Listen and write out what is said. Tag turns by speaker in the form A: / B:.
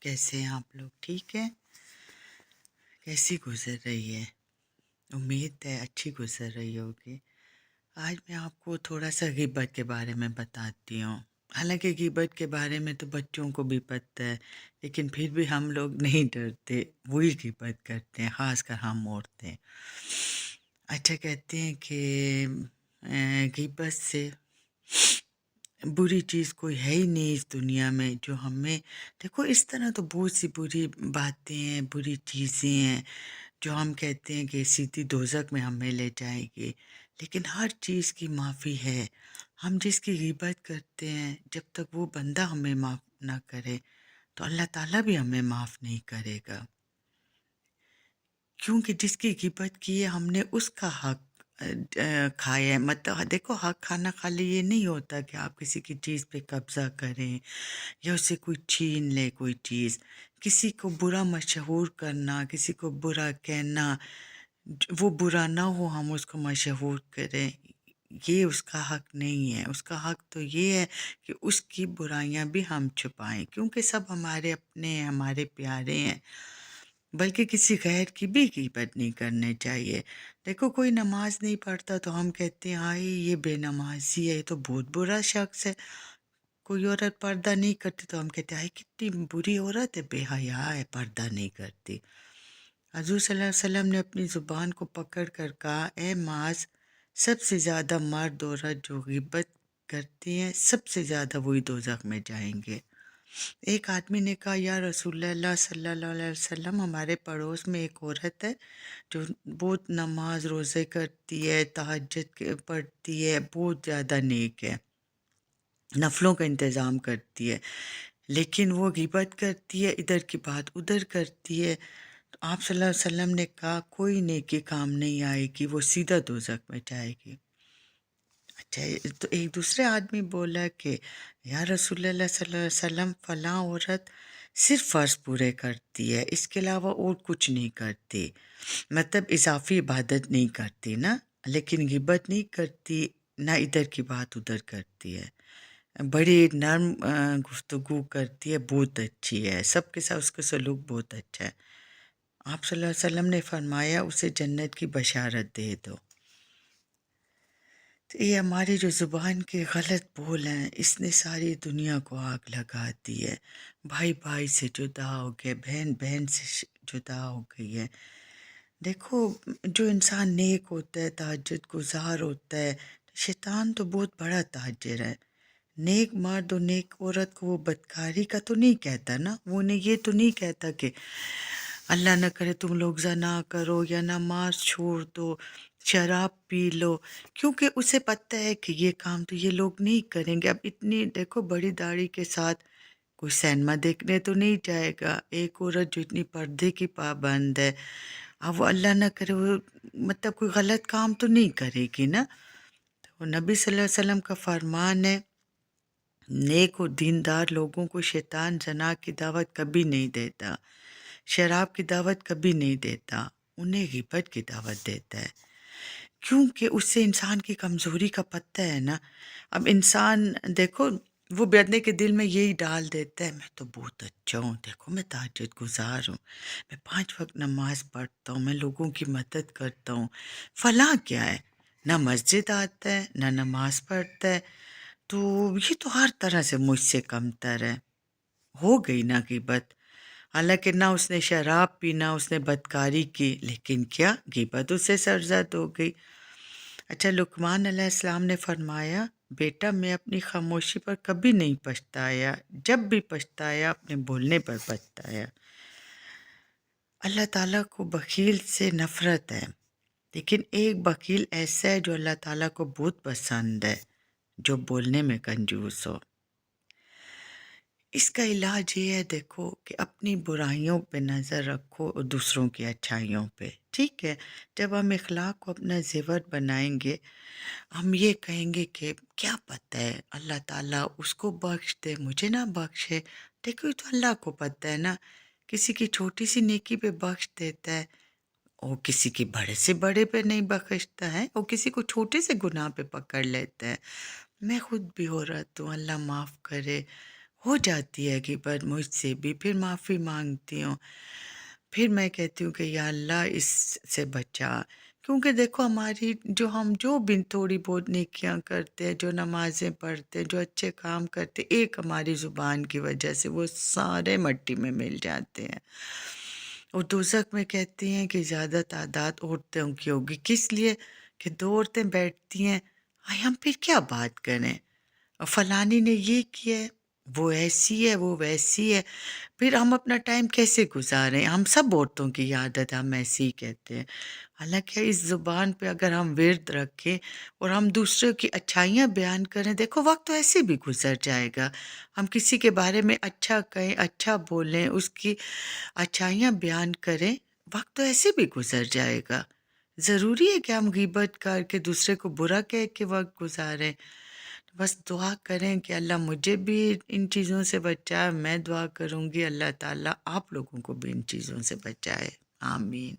A: कैसे हैं आप लोग? ठीक है? कैसी गुज़र रही है? उम्मीद है अच्छी गुज़र रही होगी। आज मैं आपको थोड़ा-सा ग़ीबत के बारे में बताती हूँ। हालाँकि ग़ीबत के बारे में तो बच्चों को भी पता है, लेकिन फिर भी हम लोग नहीं डरते, वही ग़ीबत करते हैं, ख़ासकर हम औरतें। अच्छा कहते हैं कि ग़ीबत से बुरी चीज़ कोई है ही नहीं इस दुनिया में जो हमें देखो इस तरह तो बहुत सी बुरी बातें हैं, बुरी चीज़ें हैं जो हम कहते हैं कि सीधी दोज़ख में हमें ले जाएगी। लेकिन हर चीज़ की माफ़ी है। हम जिसकी ग़ीबत करते हैं जब तक वो बंदा हमें माफ़ ना करे तो अल्लाह ताला भी हमें माफ़ नहीं करेगा। क्योंकि जिसकी ग़ीबत की है हमने उसका हक़ खाया है। मतलब देखो हक़ खाना खाली ये नहीं होता कि आप किसी की चीज़ पे कब्ज़ा करें या उससे कोई छीन ले कोई चीज़। किसी को बुरा मशहूर करना, किसी को बुरा कहना, वो बुरा ना हो हम उसको मशहूर करें, ये उसका हक़ नहीं है। उसका हक़ तो ये है कि उसकी बुराइयाँ भी हम छुपाएँ क्योंकि सब हमारे अपने हैं, हमारे प्यारे हैं। बल्कि किसी गैर की भी ग़ीबत नहीं करनी चाहिए। देखो कोई नमाज़ नहीं पढ़ता तो हम कहते हैं हाय ये बेनमाज़ी है, ये तो बहुत बुरा शख़्स है। कोई औरत पर्दा नहीं करती तो हम कहते हैं हाय कितनी बुरी औरत है, बेहया है, पर्दा नहीं करती। हज़ूर सल्लल्लाहु अलैहि वसल्लम ने अपनी ज़ुबान को पकड़ कर कहा, ए माज़, सबसे ज़्यादा मर्द औरत जो ग़ीबत करती हैं, सबसे ज़्यादा वही दोज़ख में जाएँगे। एक आदमी ने कहा, या रसूलल्लाह सल्लल्लाहु अलैहि वसल्लम, हमारे पड़ोस में एक औरत है जो बहुत नमाज रोज़े करती है, तहज्जुद पढ़ती है, बहुत ज़्यादा नेक है, नफ़लों का इंतज़ाम करती है, लेकिन वो ग़ीबत करती है, इधर की बात उधर करती है। तो आप सल्लल्लाहु अलैहि वसल्लम ने कहा कोई नेकी काम नहीं आएगी, वो सीधा दोज़ख में जाएगी। अच्छा तो एक दूसरे आदमी बोला कि या रसूलल्लाह सल्लल्लाहु अलैहि वसल्लम, फ़लाँ औरत सिर्फ़ फ़र्ज़ पूरे करती है, इसके अलावा और कुछ नहीं करती। मतलब इज़ाफ़ी इबादत नहीं करती ना, लेकिन ग़ीबत नहीं करती, ना इधर की बात उधर करती है। बड़ी नर्म गुफ्तगू करती है, बहुत अच्छी है, सबके साथ उसका सलूक बहुत अच्छा है। आप सल्लल्लाहु अलैहि वसल्लम ने फरमाया उसे जन्नत की बशारत दे दो। तो ये हमारी जो ज़ुबान के गलत बोल हैं, इसने सारी दुनिया को आग लगा दी है। भाई भाई से जुदा हो गए, बहन बहन से जुदा हो गई है। देखो जो इंसान नेक होता है, तहज्जुद गुज़ार होता है, शैतान तो बहुत बड़ा ताजिर है। नेक मर्द और नेक औरत को वो बदकारी का तो नहीं कहता ना, वो उन्हें ये तो नहीं कहता कि अल्लाह न करे तुम लोग ज़ना करो या नमाज छोड़ दो, शराब पी लो, क्योंकि उसे पता है कि ये काम तो ये लोग नहीं करेंगे। अब इतनी देखो बड़ी दाढ़ी के साथ कोई सिनेमा देखने तो नहीं जाएगा। एक औरत जो इतनी पर्दे की पाबंद है, अब वो अल्लाह न करे वो मतलब कोई गलत काम तो नहीं करेगी ना। तो नबी सल्लल्लाहु अलैहि वसल्लम का फरमान है, नेक और दीनदार लोगों को शैतान ज़ना की दावत कभी नहीं देता, शराब की दावत कभी नहीं देता, उन्हें ग़ीबत की दावत देता है। क्योंकि उससे इंसान की कमज़ोरी का पता है ना। अब इंसान देखो वो बंदे के दिल में यही डाल देता है मैं तो बहुत अच्छा हूँ, देखो मैं तहज्जुद गुज़ार हूँ, मैं 5 वक़्त नमाज़ पढ़ता हूँ, मैं लोगों की मदद करता हूँ। फ़लाँ क्या है, ना मस्जिद आता है, ना नमाज़ पढ़ता है, तो ये तो हर तरह से मुझसे कमतर है। हो गई ना ग़ीबत। हालाँकि ना उसने शराब पी, ना उसने बदकारी की, लेकिन क्या ग़ीबत उससे सरज़द हो गई। अच्छा लुक़मान अलैहिस्सलाम ने फरमाया, बेटा मैं अपनी ख़ामोशी पर कभी नहीं पछताया, जब भी पछताया अपने बोलने पर पछताया। अल्लाह ताला को बख़ील से नफ़रत है, लेकिन एक बख़ील ऐसा है जो अल्लाह ताला को बहुत पसंद है, जो बोलने में कंजूस हो। इसका इलाज ये है देखो कि अपनी बुराइयों पे नज़र रखो और दूसरों की अच्छाइयों पे, ठीक है? जब हम इख़लाक़ को अपना ज़ेवर बनाएँगे, हम ये कहेंगे कि क्या पता है अल्लाह ताला उसको बख्श दे, मुझे ना बख्शे। देखो ये तो अल्लाह को पता है ना, किसी की छोटी-सी नेकी पे बख्श देता है और किसी के बड़े से बड़े पे नहीं बख्शता है और किसी को छोटे से गुनाह पे पकड़ लेता है। मैं खुद भी औरत हूँ, अल्लाह माफ़ करे, ہو جاتی ہے غیبت مجھ سے بھی، پھر معافی مانگتی ہوں، پھر میں کہتی ہوں کہ یا اللہ اس سے بچا، کیونکہ دیکھو ہماری ہم جو بھی تھوڑی بہت نیکیاں کرتے ہیں، جو نمازیں پڑھتے ہیں، جو اچھے کام کرتے، ایک ہماری زبان کی وجہ سے وہ سارے مٹی میں مل جاتے ہیں۔ اور دوزخ میں کہتی ہیں کہ زیادہ تعداد عورتوں کی ہوگی، کس لیے کہ دو عورتیں بیٹھتی ہیں، ہم پھر کیا بات کریں، فلانی نے یہ کیا ہے، وہ ایسی ہے، وہ ویسی ہے، پھر ہم اپنا ٹائم کیسے گزاریں؟ ہم سب عورتوں کی عادت ہے، ہم ایسے ہی کہتے ہیں۔ حالانکہ اس زبان پہ اگر ہم ورد رکھیں اور ہم دوسروں کی اچھائیاں بیان کریں، دیکھو وقت تو ایسے بھی گزر جائے گا، ہم کسی کے بارے میں اچھا کہیں، اچھا بولیں، اس کی اچھائیاں بیان کریں، وقت تو ایسے بھی گزر جائے گا۔ ضروری ہے کہ ہم غیبت کر کے دوسرے کو برا کہہ کے وقت گزاریں؟ بس دعا کریں کہ اللہ مجھے بھی ان چیزوں سے بچائے، میں دعا کروں گی اللہ تعالیٰ آپ لوگوں کو بھی ان چیزوں سے بچائے، آمین۔